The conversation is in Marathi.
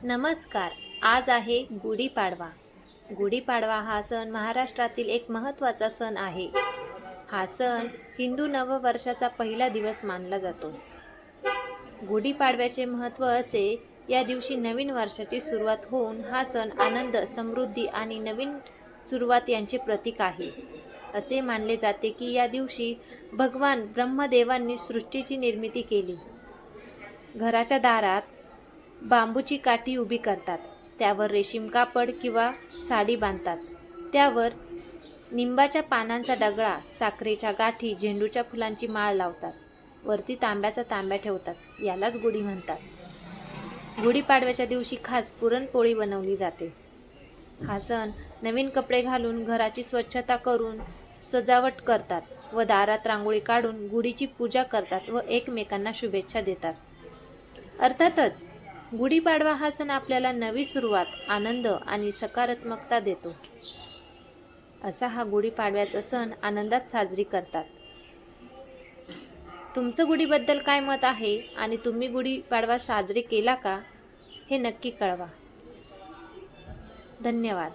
नमस्कार. आज आहे गुढीपाडवा. गुढीपाडवा हा सण महाराष्ट्रातील एक महत्त्वाचा सण आहे. हा सण हिंदू नववर्षाचा पहिला दिवस मानला जातो. गुढीपाडव्याचे महत्त्व असे, या दिवशी नवीन वर्षाची सुरुवात होऊन हा सण आनंद, समृद्धी आणि नवीन सुरुवात यांचे प्रतीक आहे. असे मानले जाते की या दिवशी भगवान ब्रह्मदेवांनी सृष्टीची निर्मिती केली. घराच्या दारात बांबूची काठी उभी करतात. त्यावर रेशीम कापड किंवा साडी बांधतात. त्यावर निंबाच्या पानांचा डगळा, साखरेच्या गाठी, झेंडूच्या फुलांची माळ लावतात. वरती तांब्याचा तांब्या ठेवतात. यालाच गुढी म्हणतात. गुढीपाडव्याच्या दिवशी खास पुरणपोळी बनवली जाते. हा सण नवीन कपडे घालून घराची स्वच्छता करून सजावट करतात व दारात रांगोळी काढून गुढीची पूजा करतात व एकमेकांना शुभेच्छा देतात. अर्थातच गुढीपाडवा हा सण आपल्याला नवी सुरुवात, आनंद आणि सकारात्मकता देतो. असा हा गुढीपाडव्याचा सण आनंदात साजरी करतात. तुमचं गुढीबद्दल काय मत आहे आणि तुम्ही गुढीपाडवा साजरी केला का, हे नक्की कळवा. धन्यवाद.